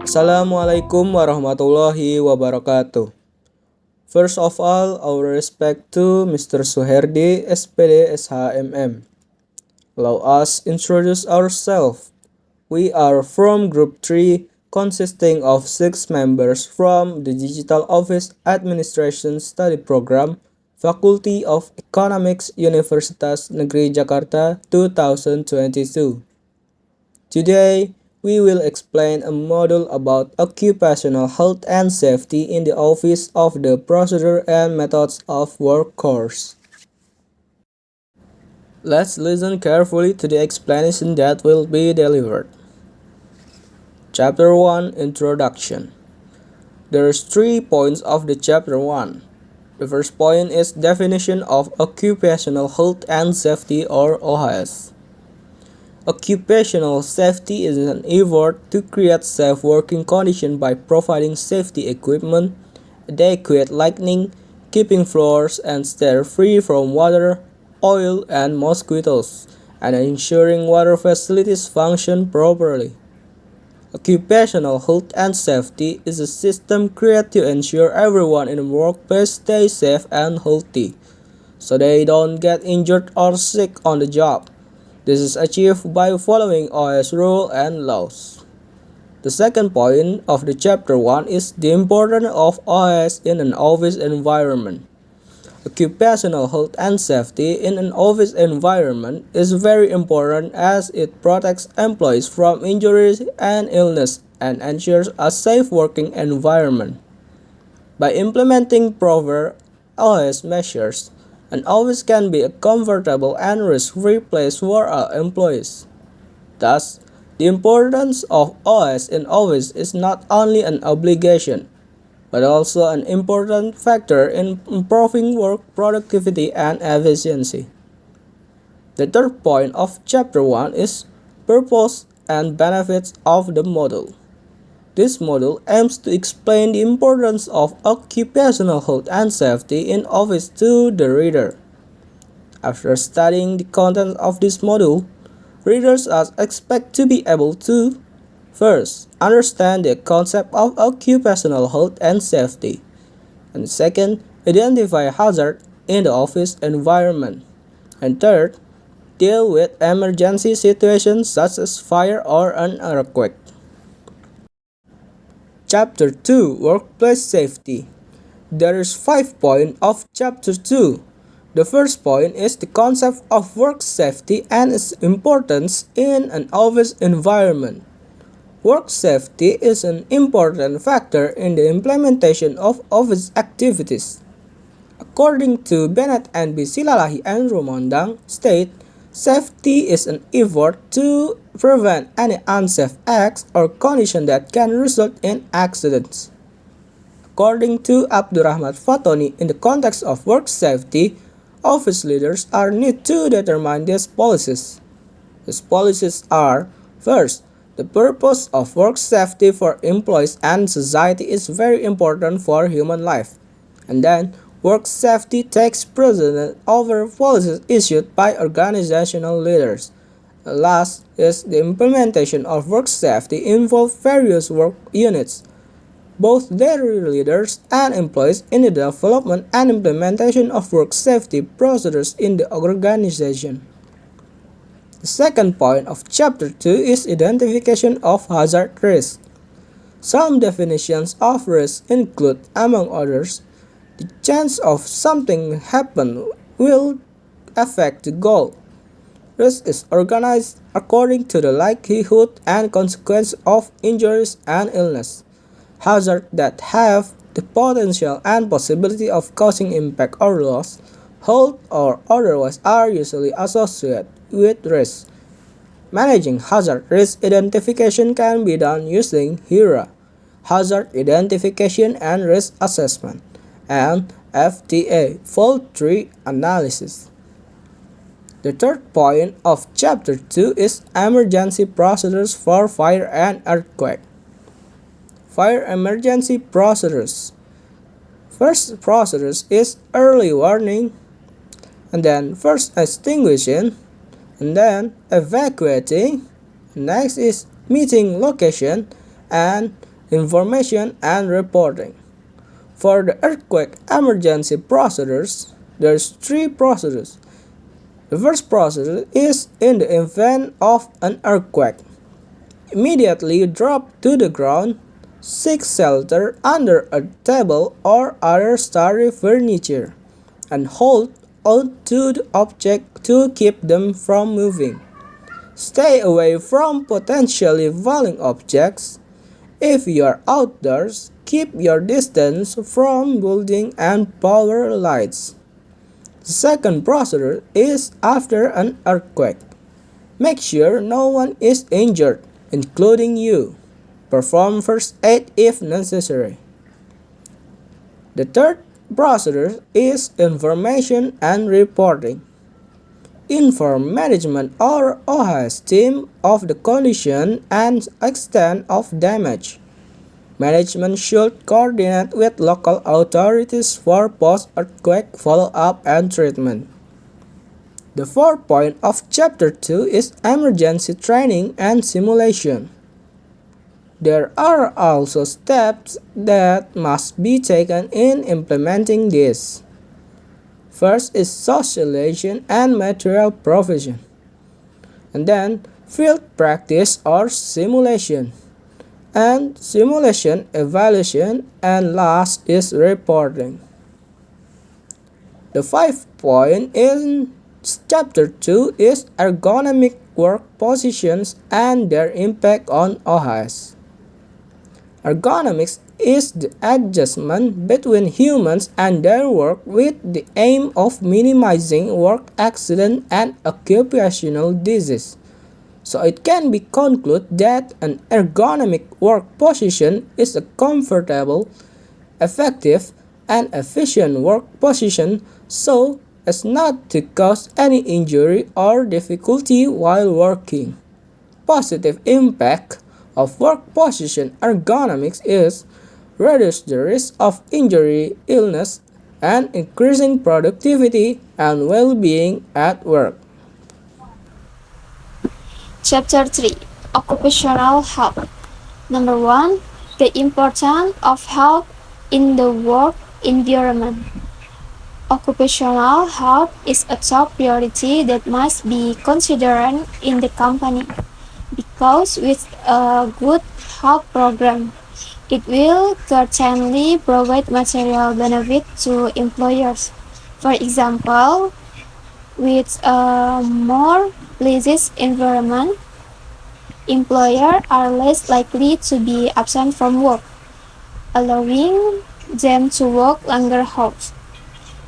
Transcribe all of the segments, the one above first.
Assalamualaikum warahmatullahi wabarakatuh. First of all, our respect to Mr. Suherdi, SPD SHMM. Allow us introduce ourselves. We are from Group 3, consisting of 6 members from the Digital Office Administration Study Program, Faculty of Economics, Universitas Negeri Jakarta 2022. Today, we will explain a module about occupational health and safety in the office of the procedure and methods of work course. Let's listen carefully to the explanation that will be delivered. Chapter 1 Introduction. There are 3 points of the chapter 1. The first point is definition of occupational health and safety or OHS. Occupational safety is an effort to create safe working conditions by providing safety equipment, adequate lighting, keeping floors and stairs free from water, oil, and mosquitoes, and ensuring water facilities function properly. Occupational health and safety is a system created to ensure everyone in the workplace stays safe and healthy, so they don't get injured or sick on the job. This is achieved by following OS rules and laws. The second point of the chapter 1 is the importance of OS in an office environment. Occupational health and safety in an office environment is very important as it protects employees from injuries and illness and ensures a safe working environment. By implementing proper OS measures, an office can be a comfortable and risk-free place for our employees. Thus, the importance of OS in office is not only an obligation, but also an important factor in improving work productivity and efficiency. The third point of Chapter 1 is purpose and benefits of the module. This module aims to explain the importance of occupational health and safety in office to the reader. After studying the content of this module, readers are expected to be able to first, understand the concept of occupational health and safety, and second, identify hazards in the office environment, and third, deal with emergency situations such as fire or an earthquake. Chapter 2 Workplace Safety. There is 5 points of Chapter 2. The first point is the concept of work safety and its importance in an office environment. Work safety is an important factor in the implementation of office activities. According to Bennett and B. Silalahi and Romondang, state, safety is an effort to prevent any unsafe acts or conditions that can result in accidents. According to Abdurrahman Fatoni, in the context of work safety, office leaders are need to determine these policies. These policies are, first, the purpose of work safety for employees and society is very important for human life. And then, work safety takes precedence over policies issued by organizational leaders. Last is the implementation of work safety involves various work units, both their leaders and employees in the development and implementation of work safety procedures in the organization. The second point of Chapter 2 is identification of hazard risk. Some definitions of risk include, among others, the chance of something happen will affect the goal. Risk is organized according to the likelihood and consequence of injuries and illness. Hazards that have the potential and possibility of causing impact or loss, health or otherwise, are usually associated with risk. Managing hazard risk identification can be done using HIRA, Hazard Identification and Risk Assessment, and FTA, Fault Tree Analysis. The third point of Chapter 2 is emergency procedures for fire and earthquake. Fire emergency procedures. First procedures is early warning, and then first extinguishing, and then evacuating. Next is meeting location, and information and reporting. For the earthquake emergency procedures, there's three procedures. The first procedure is in the event of an earthquake. Immediately drop to the ground, seek shelter under a table or other sturdy furniture, and hold on to the object to keep them from moving. Stay away from potentially falling objects. If you are outdoors, keep your distance from buildings and power lines. The second procedure is after an earthquake. Make sure no one is injured, including you. Perform first aid if necessary. The third procedure is information and reporting. Inform management or OHS team of the condition and extent of damage. Management should coordinate with local authorities for post-earthquake follow-up and treatment. The fourth point of Chapter 2 is emergency training and simulation. There are also steps that must be taken in implementing this. First is socialization and material provision, and then field practice or simulation, and simulation evaluation, and last is reporting. The fifth point in Chapter 2 is ergonomic work positions and their impact on OHS. Ergonomics is the adjustment between humans and their work with the aim of minimizing work accident and occupational disease. So it can be concluded that an ergonomic work position is a comfortable, effective, and efficient work position so as not to cause any injury or difficulty while working. Positive impact of work position ergonomics is reduce the risk of injury, illness, and increasing productivity and well-being at work. Chapter 3 Occupational Health. Number 1. The importance of health in the work environment. Occupational health is a top priority that must be considered in the company because with a good health program, it will certainly provide material benefit to employers. For example, with a more pleasant environment, employers are less likely to be absent from work, allowing them to work longer hours.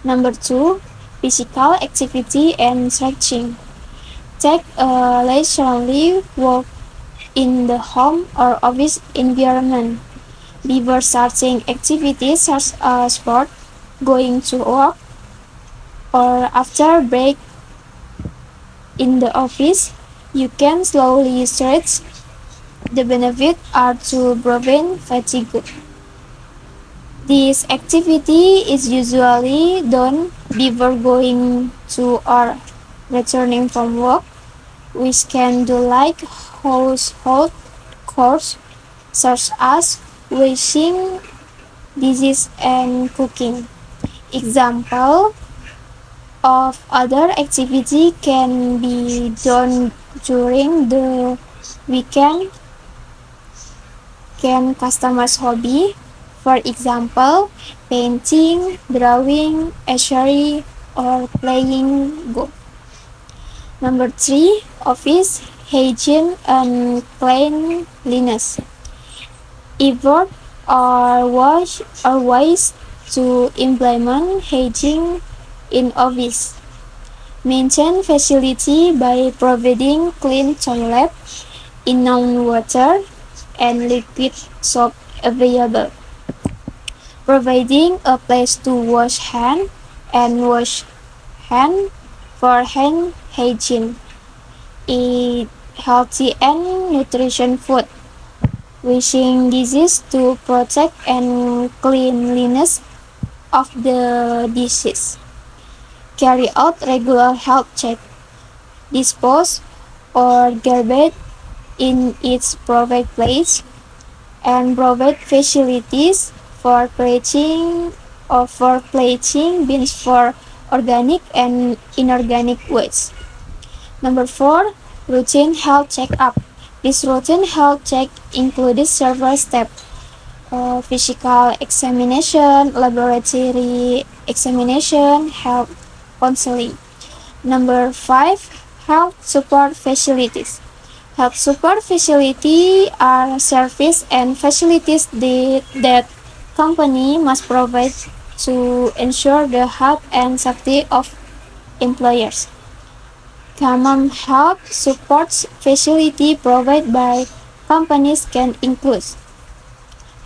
Number 2. Physical activity and stretching. Take a leisurely walk in the home or office environment. Before starting activities such as sport, going to work, or after break in the office, you can slowly stretch. The benefits are to prevent fatigue. This activity is usually done before going to or returning from work, which can do like household chores such as washing dishes and cooking. Example of other activity can be done during the weekend. Can customer's hobby, for example, painting, drawing, archery, or playing golf. Number 3. Office hygiene and cleanliness. Effort are ways to implement hygiene in office. Maintain facility by providing clean toilet, enough water, and liquid soap available. Providing a place to wash hand and wash hand for hand hygiene. Eat healthy and nutritious food. Washing dishes to protect and cleanliness of the dishes. Carry out regular health check. Dispose or garbage in its proper place. and provide facilities for plating bins for organic and inorganic waste. Number 4. Routine health check-up. This routine health check includes several steps: physical examination, laboratory examination, health counseling. Number 5. Health support facilities. Health support facilities are services and facilities that company must provide to ensure the health and safety of employees. Common health support facilities provided by companies can include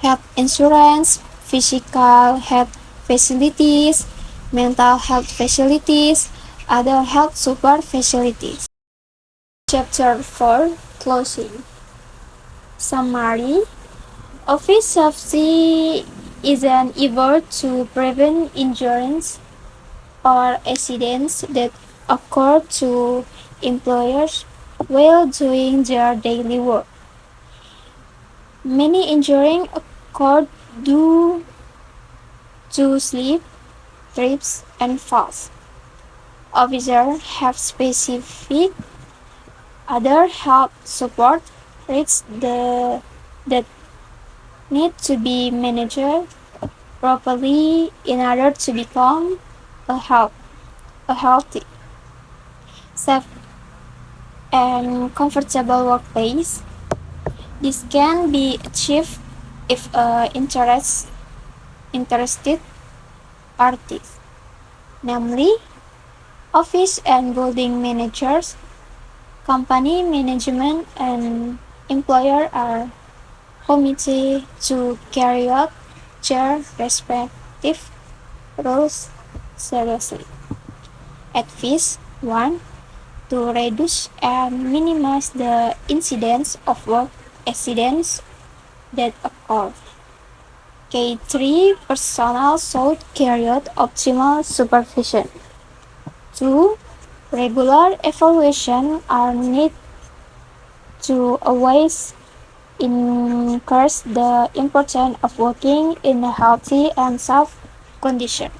health insurance, physical health facilities, mental health facilities, other health support facilities. Chapter 4. Closing. Summary. Office safety is an effort to prevent injuries or accidents that occur to employers while doing their daily work. Many injuries occur due to slip, trips, and falls. Officers have specific other health support risks that need to be managed properly in order to become a healthy, safe, and comfortable workplace. This can be achieved if interested parties, namely office and building managers, company management, and employer, are committed to carry out their respective roles seriously. Advice 1. To reduce and minimize the incidence of work accidents that occur. K3. Personnel should carry out optimal supervision. 2. Regular evaluation are needed to always encourage the importance of working in a healthy and safe condition.